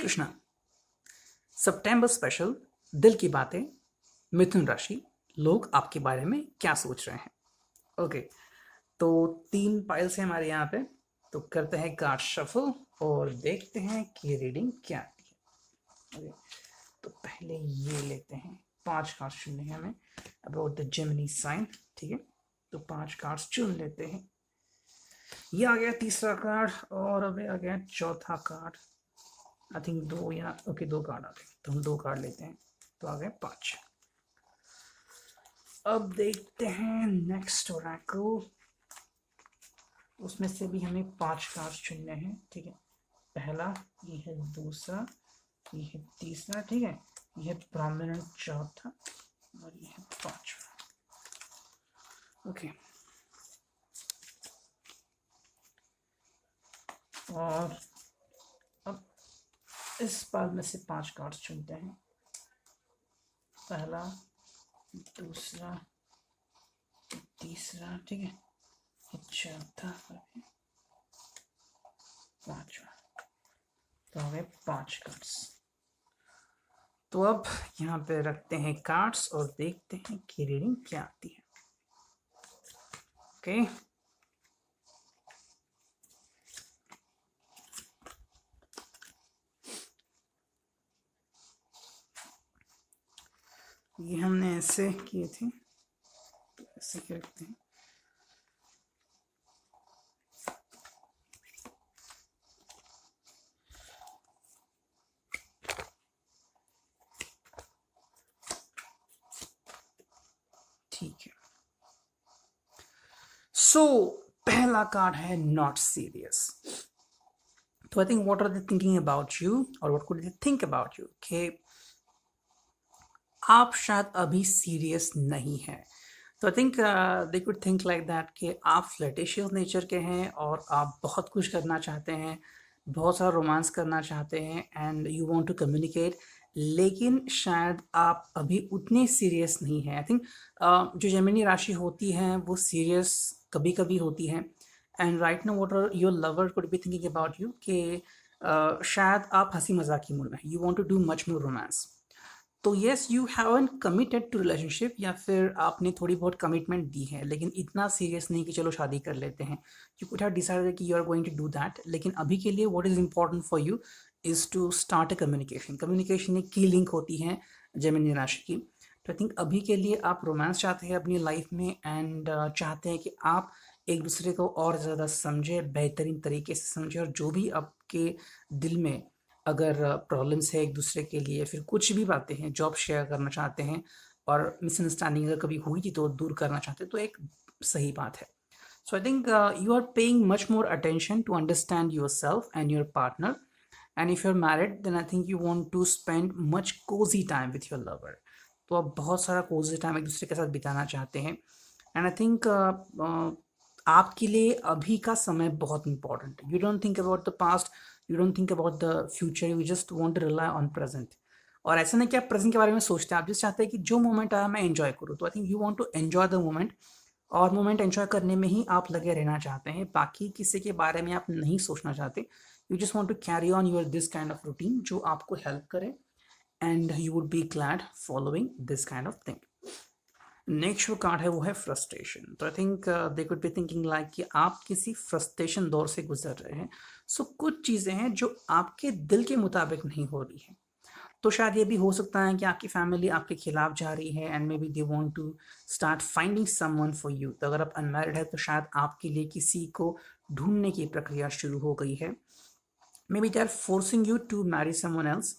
कृष्णा। सितंबर special, दिल की बातें, मिथुन राशि, लोग आपके बारे में क्या सोच रहे हैं। ओके, तो 3 पाइल्स हैं हमारे यहाँ पे। तो करते हैं कार्ड शफल और देखते हैं कि रीडिंग क्या आती है। ओके, तो पहले ये लेते हैं। 5 कार्ड चुनने हैं हमें अबाउट द जेमिनी साइन। ठीक है, तो 5 कार्ड्स चुन लेते हैं। ये आ गया तीसरा कार्ड और अभी आ गया चौथा कार्ड। आई थिंक 2 या ओके 2 कार्ड आ गए, तो हम 2 कार्ड लेते हैं, तो आ गए 5। अब देखते हैं नेक्स्ट ओरेकल। उसमें से भी हमें 5 कार्ड चुनने हैं। ठीक है, पहला, ये है दूसरा, ये है तीसरा, ठीक है, ये है प्रोमिनेंट चौथा और ये है 5वां। ओके, और अब इस बार में से 5 कार्ड चुनते हैं। पहला, दूसरा, तीसरा, ठीक है, चौथा, 5वां। तो हमें 5 कार्ड्स। तो अब यहाँ पे रखते हैं कार्ड्स और देखते हैं कि रीडिंग क्या आती है। ओके, ये हमने ऐसे किए थे, तो ऐसे ही रखते हैं। ठीक है, सो पहला कार्ड है नॉट सीरियस। तो I think what are they thinking about you, और what could they think about you कि आप शायद अभी सीरियस नहीं हैं। तो I think they could think like that कि आप फ्लर्टिशियस नेचर के हैं और आप बहुत कुछ करना चाहते हैं, बहुत सारा रोमांस करना चाहते हैं and you want to communicate, लेकिन शायद आप अभी उतने सीरियस नहीं हैं। आई थिंक जो जेमिनी राशि होती हैं वो सीरियस कभी कभी होती हैं, and right now what are your lover could be thinking about you कि शायद आप हंसी मजाक की मूड में, you want to do much more romance. तो yes, you haven't committed to relationship, या फिर आपने थोड़ी बहुत कमिटमेंट दी है, लेकिन इतना सीरियस नहीं कि चलो शादी कर लेते हैं। यू कुड हैव डिसाइडेड कि you are going to do that, लेकिन अभी के लिए what is important for you is to start a communication. Communication एक की लिंक होती है जेमिनी राशि की। तो आई थिंक अभी के लिए आप रोमांस चाहते हैं अपनी लाइफ में, एंड चाहते हैं कि आप एक दूसरे को और ज़्यादा समझें, बेहतरीन तरीके से समझें, और जो भी आपके दिल में अगर प्रॉब्लम्स है एक दूसरे के लिए, फिर कुछ भी बातें हैं जो आप शेयर करना चाहते हैं और मिसअंडरस्टैंडिंग अगर कभी हुई थी तो दूर करना चाहते हैं, तो एक सही बात है। So I think you are paying much more attention to understand yourself and your partner, and if you are married then I think you want to spend much cosy time with your lover. तो आप बहुत सारा Cozi time एक दूसरे के साथ बिताना चाहते हैं, एंड आई थिंक आपके लिए अभी का समय बहुत इंपॉर्टेंट है। You don't think about the past, you don't think about the future, you just want to rely on present. और ऐसा नहीं कि आप प्रेजेंट के बारे में सोचते हैं, आप जस्ट चाहते हैं कि जो मोमेंट आया मैं एंजॉय करूँ। तो I think you want to enjoy the moment, और मोमेंट एंजॉय करने में ही आप लगे रहना चाहते हैं, बाकी किसी के बारे में आप नहीं सोचना चाहते। You just want to carry on your this kind of routine जो आपको हेल्प करे, and you would be glad following this kind of thing. Next जो कार्ड है वो है फ्रस्ट्रेशन। तो I think they could be thinking like कि आप किसी फ्रस्ट्रेशन दौर से गुजर रहे हैं। सो कुछ चीज़ें हैं जो आपके दिल के मुताबिक नहीं हो रही है। तो शायद ये भी हो सकता है कि आपकी फैमिली आपके खिलाफ जा रही है, and maybe they want to start finding someone for you. तो अगर आप अनमैरिड है तो शायद आपके लिए किसी को ढूंढने की प्रक्रिया शुरू हो गई है। Maybe they are forcing you to marry someone else,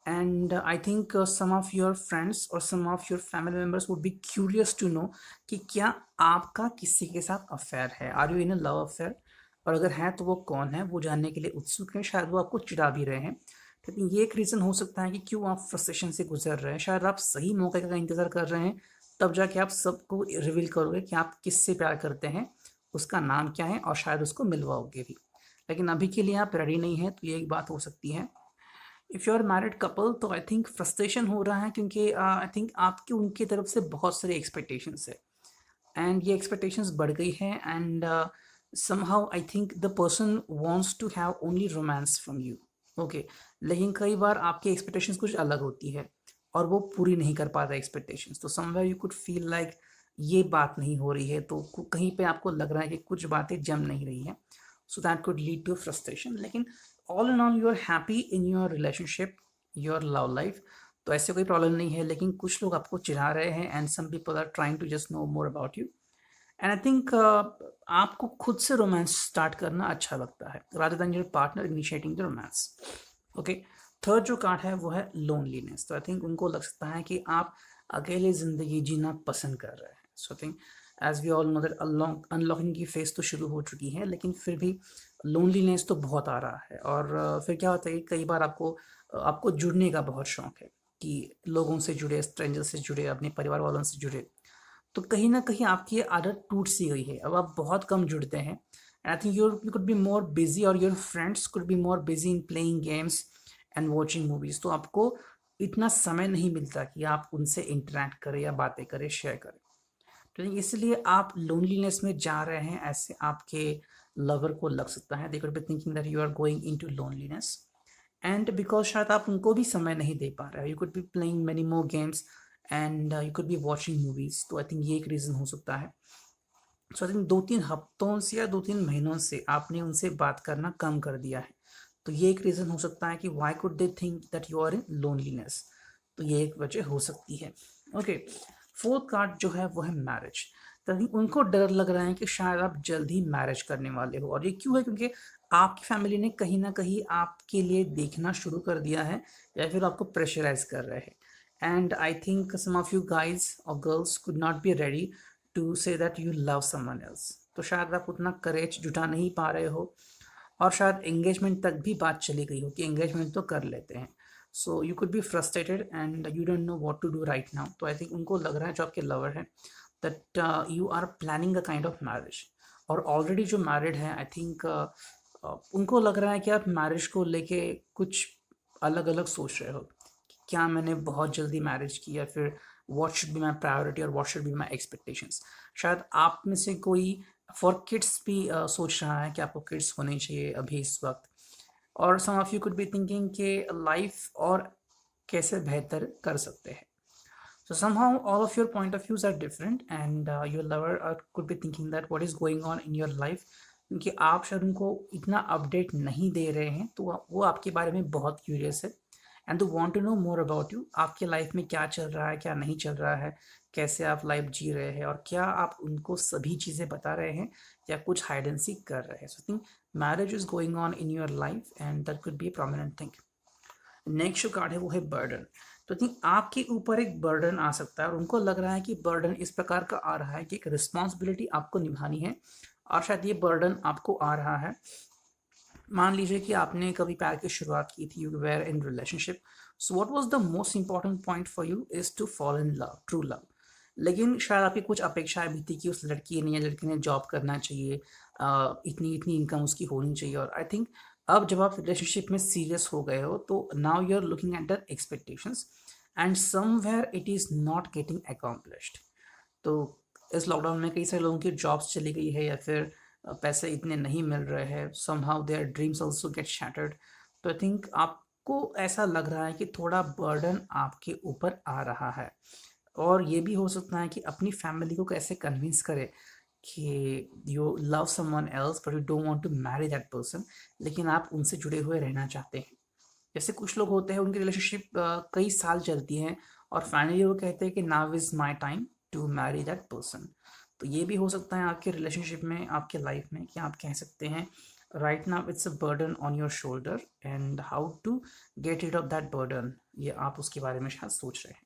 and I think some of your friends or some of your family members would be curious to know कि क्या आपका किसी के साथ अफेयर है, are you in a love affair, और अगर है तो वो कौन है, वो जानने के लिए उत्सुक है। शायद वो आपको चिढ़ा भी रहे हैं। लेकिन ये एक रीज़न हो सकता है कि क्यों आप फ्रस्ट्रेशन से गुजर रहे हैं। शायद आप सही मौके का इंतज़ार कर रहे हैं, तब जाके आप सबको रिवील करोगे कि आप किससे प्यार करते हैं, उसका नाम क्या है, और शायद उसको मिलवाओगे भी। लेकिन अभी के लिए आप रेडी नहीं है, तो ये एक बात हो सकती है। If you are married couple तो आई थिंक फ्रस्ट्रेशन हो रहा है, क्योंकि आई थिंक आपकी उनकी तरफ से बहुत सारी एक्सपेक्टेशंस है, एंड ये एक्सपेक्टेशंस बढ़ गई है, and somehow I think the person wants to have only romance from you. Okay, लेकिन कई बार आपकी एक्सपेक्टेशंस कुछ अलग होती है और वो पूरी नहीं कर पाता एक्सपेक्टेशंस, तो somewhere you could feel like ये बात नहीं हो रही है, तो कहीं पे आपको लग रहा है कि कुछ बातें जम नहीं रही हैं, so that could lead to frustration. लेकिन all in all you are happy in your relationship, your love life, तो ऐसे कोई प्रॉब्लम नहीं है। लेकिन कुछ लोग आपको चिढ़ा रहे हैं and some people are trying to just know more about you, and I think आपको खुद से रोमांस स्टार्ट करना अच्छा लगता है rather than your partner initiating the romance. Okay, third जो कार्ड है वो है लोनलीनेस। तो आई थिंक उनको लग सकता है कि आप अकेले ज़िंदगी जीना पसंद कर रहे हैं। So I think as we all know that unlocking की फेज तो शुरू हो चुकी है, लेकिन फिर भी लोनलीनेस तो बहुत आ रहा है। और फिर क्या होता है कि कई बार आपको जुड़ने का बहुत शौक है कि लोगों से जुड़े, स्ट्रेंजर से जुड़े, अपने परिवार वालों से जुड़े, तो कहीं न कहीं आपकी ये आदत टूट सी गई है। अब आप बहुत कम जुड़ते हैं। I think you could be more busy और your friends could be more busy in playing games and watching movies. तो आपको इतना समय नहीं मिलता कि आप उनसे इंटरैक्ट करें या बातें करें, शेयर करें। तो इसलिए आप लोनलीनेस में जा रहे हैं, ऐसे आपके लवर को लग सकता है। They could be thinking that you are going into loneliness, and because शायद आप उनको भी समय नहीं दे पा रहे हो। You could be playing many more games and you could be watching movies. तो आई थिंक ये एक रीज़न हो सकता है। सो आई थिंक 2-3 हफ्तों से या 2-3 महीनों से आपने उनसे बात करना कम कर दिया है, तो ये एक रीज़न हो सकता है कि why could they think that you are in loneliness. तो ये एक वजह हो सकती है। ओके, फोर्थ कार्ड जो है वो है मैरिज। तभी उनको डर लग रहा है कि शायद आप जल्द ही मैरिज करने वाले हो, और ये क्यों है? क्योंकि आपकी फैमिली ने कहीं ना कहीं आपके लिए देखना शुरू कर दिया है या फिर आपको प्रेशराइज कर रहे हैं। And I think some of you guys और girls could not be ready to say that you love someone else. तो शायद आप उतना करेज जुटा नहीं पा रहे हो, और शायद एंगेजमेंट तक भी बात चली गई हो कि एंगेजमेंट तो कर लेते हैं। So you could be frustrated and you don't know what to do right now. तो आई थिंक उनको लग रहा है, जो आपके लवर है, that you are planning a kind of marriage. और ऑलरेडी जो मैरिड है, आई थिंक उनको लग रहा है कि आप मैरिज को लेके कुछ अलग अलग सोच रहे हो कि क्या मैंने बहुत जल्दी मैरिज की, या फिर what should be my priority और what should be my expectations. शायद आप में से कोई फॉर किड्स भी सोच रहा है कि आपको किड्स होने चाहिए अभी इस वक्त। और some of you could be thinking कि लाइफ और कैसे बेहतर कर सकते हैं। So somehow all of your point of views are different, and your lover could be thinking that what is going on in your life, क्योंकि आप शायद उनको इतना अपडेट नहीं दे रहे हैं, तो वो आपके बारे में बहुत क्यूरियस है and they want to know more about you. आपके लाइफ में क्या चल रहा है, क्या नहीं चल रहा है, कैसे आप लाइफ जी रहे हैं, और क्या आप उनको सभी चीज़ें बता रहे हैं या कुछ हाइड एंड सीक कर रहे हैं। So think marriage is going on in your life and that could be A prominent thing. Next जो कार्ड है वो है बर्डन। तो थिंक आपके ऊपर एक बर्डन आ सकता है, और उनको लग रहा है कि बर्डन इस प्रकार का आ रहा है कि एक रिस्पॉन्सिबिलिटी आपको निभानी है, और शायद ये बर्डन आपको आ रहा है। मान लीजिए कि आपने कभी प्यार की शुरुआत की थी, you were in relationship, so what was the most important point for you is to fall in love, true love. लेकिन शायद आपकी कुछ अपेक्षाएं भी थी कि उस लड़की ने या लड़के ने जॉब करना चाहिए, इतनी इतनी इनकम उसकी होनी चाहिए। और आई थिंक अब जब आप रिलेशनशिप में सीरियस हो गए हो, तो now you are looking at the expectations and somewhere it is not getting accomplished. तो इस लॉकडाउन में कई सारे लोगों की जॉब्स चली गई है, या फिर पैसे इतने नहीं मिल रहे हैं, somehow their dreams also get shattered. तो आई थिंक आपको ऐसा लग रहा है कि थोड़ा बर्डन आपके ऊपर आ रहा है, और ये भी हो सकता है कि अपनी फैमिली को कैसे कन्विंस करे कि you love someone else but you don't want to marry that person, लेकिन आप उनसे जुड़े हुए रहना चाहते हैं। जैसे कुछ लोग होते हैं, उनकी रिलेशनशिप कई साल चलती है, और फाइनली वो कहते हैं कि now is my time to marry that person. तो ये भी हो सकता है आपके रिलेशनशिप में, आपके लाइफ में, कि आप कह सकते हैं right now it's a burden on your shoulder and how to get rid of that burden, ये आप उसके बारे में शायद सोच रहे हैं।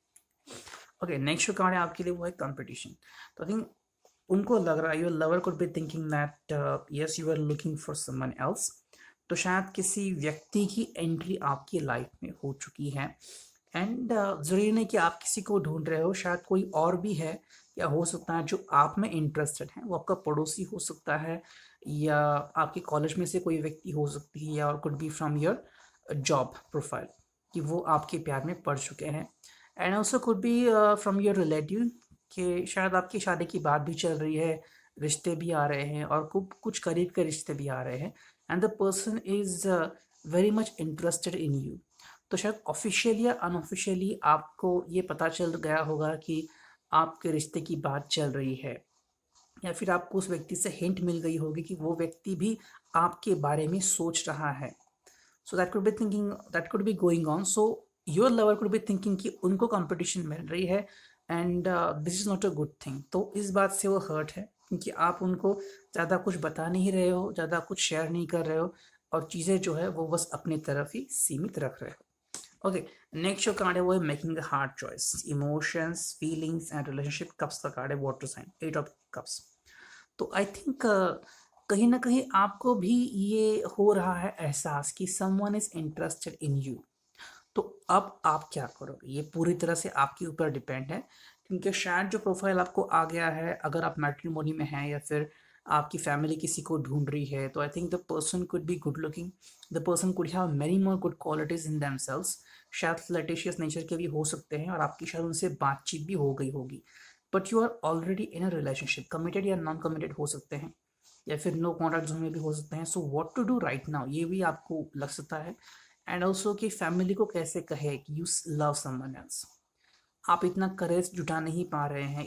ओके, नेक्स्ट जो कार्ड है आपके लिए वो है कंपटीशन। तो आई थिंक उनको लग रहा है, your lover could be thinking that yes you are looking for someone else. तो शायद किसी व्यक्ति की एंट्री आपकी लाइफ में हो चुकी है, एंड ज़रूरी नहीं कि आप किसी को ढूंढ रहे हो, शायद कोई और भी है, या हो सकता है जो आप में इंटरेस्टेड है वो आपका पड़ोसी हो सकता है, या आपके कॉलेज में से कोई व्यक्ति हो सकती है, या could be from your job profile, कि वो आपके प्यार में पड़ चुके हैं। And also could B from your relative, कि शायद आपकी शादी की बात भी चल रही है, रिश्ते भी आ रहे हैं, और कुछ करीब के रिश्ते भी आ रहे हैं, and the person is very much interested in you. तो शायद ऑफिशियली या अनऑफिशियली आपको ये पता चल गया होगा कि आपके रिश्ते की बात चल रही है, या फिर आपको उस व्यक्ति से हिंट मिल गई होगी कि वो व्यक्ति भी आपके बारे में सोच रहा है। सो that could be thinking, that could be going on. So your lover could be thinking कि उनको कंपटीशन मिल रही है, and this is not a good thing. तो इस बात से वो हर्ट है क्योंकि आप उनको ज़्यादा कुछ बता नहीं रहे हो, ज़्यादा कुछ शेयर नहीं कर रहे हो, और चीज़ें जो है वो बस अपनी तरफ ही सीमित रख रहे हो। ओके, नेक्स्ट जो कार्ड है वो है making a hard choice. Emotions, feelings and relationship cups का कार्ड है, वाटर साइन, 8 ऑफ कप्स। तो आई थिंक कहीं ना कहीं आपको भी ये हो रहा है एहसास कि someone is interested in you. तो अब आप क्या करोगे, ये पूरी तरह से आपके ऊपर डिपेंड है, क्योंकि शायद जो प्रोफाइल आपको आ गया है, अगर आप मैट्रिमोनी में हैं या फिर आपकी फैमिली किसी को ढूंढ रही है, तो I think the person could be good looking, the person could have many more good qualities in themselves. शायद फ्लर्टिशियस नेचर के भी हो सकते हैं और आपकी शायद उनसे बातचीत भी हो गई होगी, but you are already in a relationship, committed या नॉन कमिटेड हो सकते हैं, या फिर नो कॉन्टैक्ट जोन में भी हो सकते हैं। So what to do right now, ये भी आपको लग सकता है। एंड ऑल्सो कि फैमिली को कैसे कहे कि यू लव समवन एल्स। आप इतना करेज जुटा नहीं पा रहे हैं,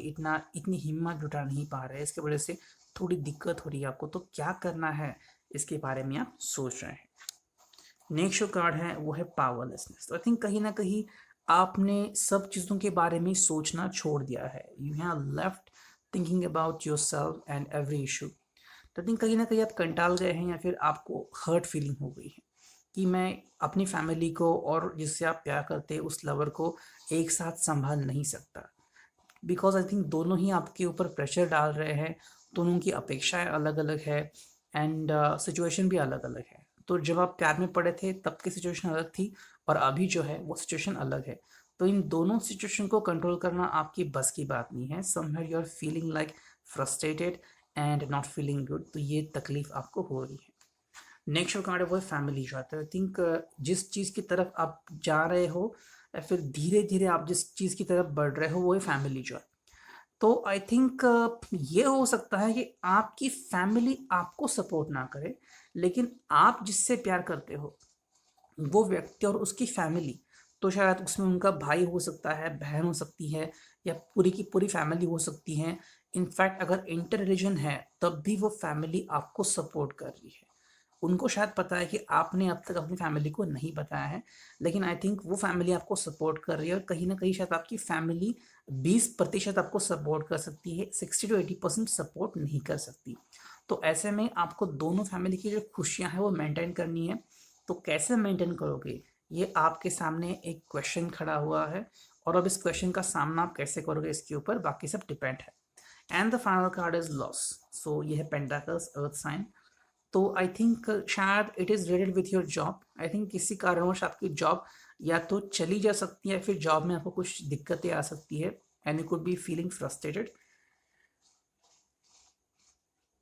इतनी हिम्मत जुटा नहीं पा रहे हैं, इसकी वजह से थोड़ी दिक्कत हो रही है आपको। तो क्या करना है इसके बारे में आप सोच रहे हैं। नेक्स्ट जो कार्ड है वो है पावरलेसनेस। तो आई थिंक कहीं ना कहीं आपने सब चीज़ों के बारे में सोचना छोड़ दिया है। You have left thinking about your self and every issue. तो आई थिंक कहीं ना कहीं आप कंटाल गए हैं, या फिर आपको हर्ट फीलिंग हो गई है कि मैं अपनी फैमिली को और जिससे आप प्यार करते हैं उस लवर को एक साथ संभाल नहीं सकता। बिकॉज आई थिंक दोनों ही आपके ऊपर प्रेशर डाल रहे हैं, दोनों की अपेक्षाएं अलग अलग है, एंड सिचुएशन भी अलग अलग है। तो जब आप प्यार में पड़े थे तब की सिचुएशन अलग थी, और अभी जो है वो सिचुएशन अलग है। तो इन दोनों सिचुएशन को कंट्रोल करना आपकी बस की बात नहीं है। Somewhere you are feeling like frustrated and not feeling good, तो ये तकलीफ आपको हो रही है। नेक्स्ट जो कार्ड है वो है फैमिली जो आता है। आई थिंक जिस चीज़ की तरफ आप जा रहे हो, या फिर धीरे धीरे आप जिस चीज़ की तरफ बढ़ रहे हो, वो है फैमिली जो है। तो आई थिंक ये हो सकता है कि आपकी फैमिली आपको सपोर्ट ना करे, लेकिन आप जिससे प्यार करते हो वो व्यक्ति और उसकी फैमिली, तो शायद उसमें उनका भाई हो सकता है, बहन हो सकती है, या पूरी की पूरी फैमिली हो सकती है। इनफैक्ट अगर इंटर रिलीजन है तब भी वो फैमिली आपको सपोर्ट कर रही है। उनको शायद पता है कि आपने अब तक अपनी फैमिली को नहीं बताया है, लेकिन आई थिंक वो फैमिली आपको सपोर्ट कर रही है, और कहीं ना कहीं शायद आपकी फैमिली 20% आपको सपोर्ट कर सकती है, 60 to 80% सपोर्ट नहीं कर सकती। तो ऐसे में आपको दोनों फैमिली की जो खुशियां हैं वो मेंटेन करनी है। तो कैसे मेंटेन करोगे, ये आपके सामने एक क्वेश्चन खड़ा हुआ है, और अब इस क्वेश्चन का सामना आप कैसे करोगे इसके ऊपर बाकी सब डिपेंड है। And the final card is loss. So ये है पेंटाकल्स, अर्थ साइन। तो आई थिंक शायद it is related with your job. I think किसी कारणवश आपकी जॉब या तो चली जा सकती है, फिर जॉब में आपको कुछ दिक्कतें आ सकती है, and you could be feeling frustrated.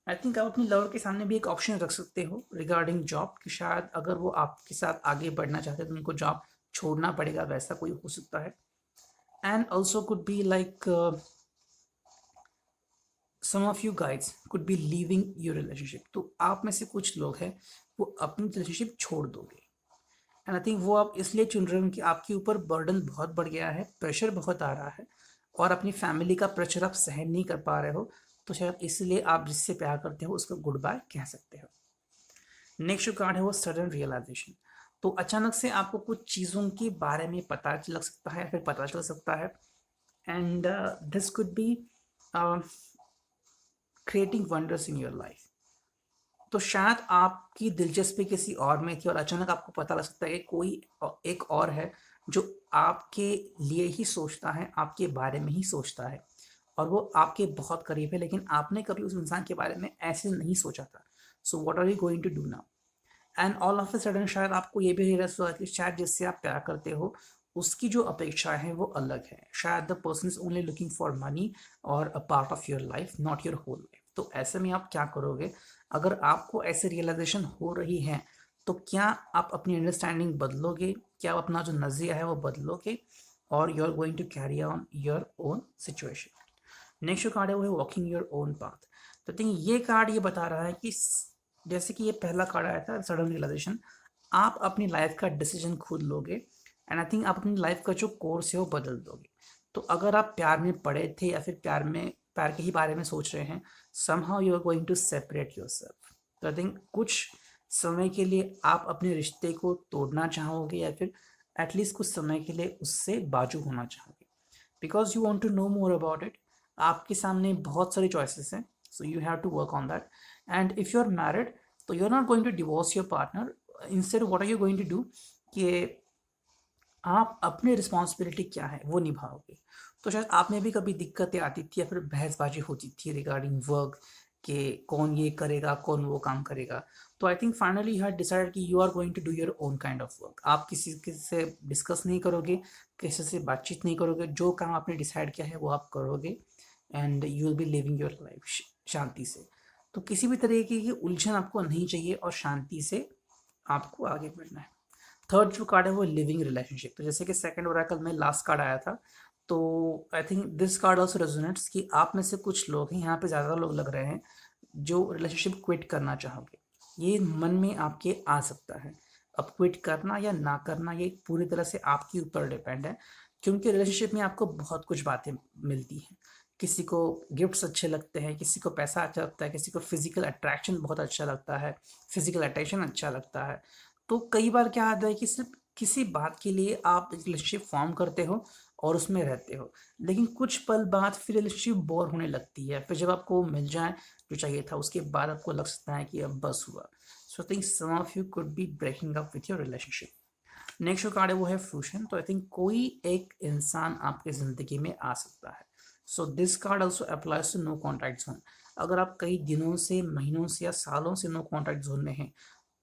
I think आप अपनी लवर के सामने भी एक ऑप्शन रख सकते हो रिगार्डिंग जॉब, कि शायद अगर वो आपके साथ आगे बढ़ना चाहते हैं तो उनको जॉब छोड़ना पड़ेगा, वैसा कोई हो सकता है। And also could be like some of you guys could be leaving your relationship. तो आप में से कुछ लोग हैं वो अपनी रिलेशनशिप छोड़ दोगे, एंड आई थिंक वो आप इसलिए चुन रहे हो कि आपके ऊपर बर्डन बहुत बढ़ गया है, प्रेशर बहुत आ रहा है, और अपनी फैमिली का प्रेशर आप सहन नहीं कर पा रहे हो। तो शायद इसलिए आप जिससे प्यार करते हो उसको गुड बाय कह सकते हो। नेक्स्ट जो कार्ड है वो सडन रियलाइजेशन। तो अचानक से आपको कुछ चीज़ों के बारे में पता लग सकता है, फिर पता चल सकता है, and this could be creating wonders in your life. तो शायद आपकी दिलचस्पी किसी और में थी, और अचानक आपको पता लग सकता है कि कोई एक और है जो आपके लिए ही सोचता है, आपके बारे में ही सोचता है, और वो आपके बहुत करीब है, लेकिन आपने कभी उस इंसान के बारे में ऐसे नहीं सोचा था। So what are you going to do now. And all of a sudden शायद आपको ये भी रियलाइज हुआ कि शायद जिससे आप प्यार करते हो उसकी जो अपेक्षाएं हैं वो अलग है। शायद the person is only looking for money और a part of your life, not your whole life. तो ऐसे में आप क्या करोगे, अगर आपको ऐसे रियलाइजेशन हो रही है, तो क्या आप अपनी अंडरस्टैंडिंग बदलोगे, क्या आप अपना जो नज़रिया है वो बदलोगे, और you are going to carry on your own situation. Next जो कार्ड है वो है वॉकिंग योर ओन पाथ। तो थिंक ये कार्ड ये बता रहा है कि जैसे कि ये पहला कार्ड आया था सडन रियलाइजेशन, आप अपनी लाइफ का डिसीजन खुद लोगे एंड आई थिंक आप अपनी लाइफ का जो कोर्स है वो बदल दोगे। तो अगर आप प्यार में पड़े थे या फिर प्यार के ही बारे में सोच रहे हैं, somehow you are going to separate yourself. तो आई थिंक कुछ समय के लिए आप अपने रिश्ते को तोड़ना चाहोगे या फिर एटलीस्ट कुछ समय के लिए उससे बाजू होना चाहोगे, because you want to know more about it. आपके सामने बहुत सारी चॉइसेस हैं, so you have to work on that. And if you are married, तो you are not going to divorce your partner. Instead what are you going to do कि आप अपनी responsibility क्या है वो निभाओगे। तो शायद आप में भी कभी दिक्कतें आती थी या फिर बहसबाजी होती थी रिगार्डिंग वर्क के कौन ये करेगा कौन वो काम करेगा। तो I think finally you have decided कि you are going to do your own kind of work. आप किसी से डिस्कस नहीं करोगे, किसी से बातचीत नहीं करोगे, जो काम आपने डिसाइड किया है वो आप करोगे and you will be living your life शांति से। तो किसी भी तरीके की उलझन आपको नहीं चाहिए और शांति से आपको आगे बढ़ना है। थर्ड जो कार्ड है वो लिविंग रिलेशनशिप। तो जैसे कि सेकंड ओरेकल में लास्ट कार्ड आया था, तो I think this card also resonates कि आप में से कुछ लोग हैं, यहाँ पे ज़्यादा लोग लग रहे हैं जो रिलेशनशिप क्विट करना चाहोगे। ये मन में आपके आ सकता है। अब क्विट करना या ना करना ये पूरी तरह से आपके ऊपर डिपेंड है, क्योंकि रिलेशनशिप में आपको बहुत कुछ बातें मिलती हैं। किसी को गिफ्ट्स अच्छे लगते हैं, किसी को पैसा अच्छा लगता है, किसी को फिजिकल अट्रैक्शन बहुत अच्छा लगता है, फिजिकल अटेंशन अच्छा लगता है। तो कई बार क्या आता है कि सिर्फ किसी बात के लिए आप एक रिलेशनशिप फॉर्म करते हो और उसमें रहते हो, लेकिन कुछ पल बाद फिर रिलेशनशिप बोर होने लगती है। फिर जब आपको मिल जाए जो चाहिए था उसके बाद आपको लग सकता है कि अब बस हुआ। So I think some of you could be breaking up with your relationship. Next जो कार्ड है वो है फ्यूशन। तो आई थिंक कोई एक इंसान आपके ज़िंदगी में आ सकता है। So this card also applies to no contact zone. अगर आप कई दिनों से, महीनों से या सालों से नो कॉन्टैक्ट जोन में हैं,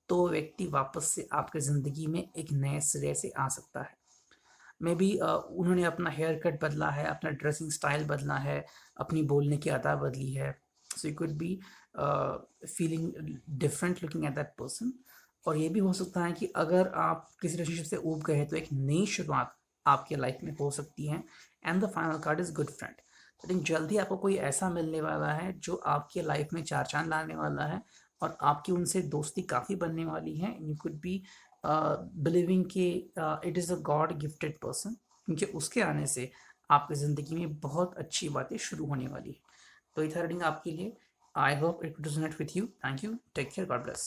तो व्यक्ति वापस से आपके ज़िंदगी में एक नए सिरे से आ सकता है। मे बी उन्होंने अपना हेयर कट बदला है, अपना ड्रेसिंग स्टाइल बदला है, अपनी बोलने की अदा बदली है। सो you could be feeling different looking at that person. और ये भी हो सकता है कि अगर आप किसी रिलेशनशिप से ऊब गए हैं तो एक नई शुरुआत आपके लाइफ में हो सकती है। And the final card is good friend. I think जल्दी आपको कोई ऐसा मिलने वाला है जो आपके लाइफ में चार चांद लाने वाला है और आपकी उनसे दोस्ती काफ़ी बनने वाली है। यू कुड बी बिलीविंग कि it is a God gifted person, क्योंकि उसके आने से आपकी ज़िंदगी में बहुत अच्छी बातें शुरू होने वाली है। तो ये था रीडिंग आपके लिए। I hope it resonate with you. Thank you, take care, God bless.